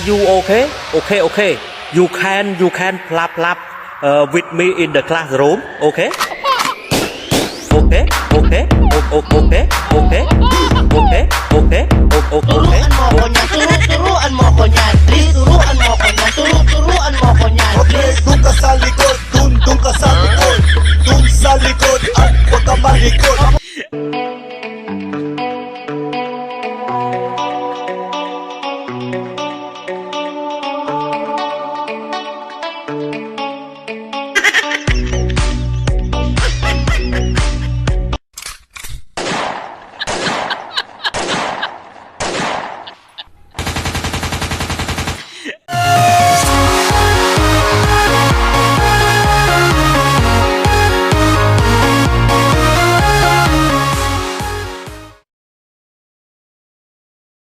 you okay? Okay. You can plap with me in the classroom. Okay? Okay. Turuan mo ko niyan, turuan mo ko niyan, please. Turuan mo ko niyan, turuan mo ko niyan, Okay, please. doon ka sa likod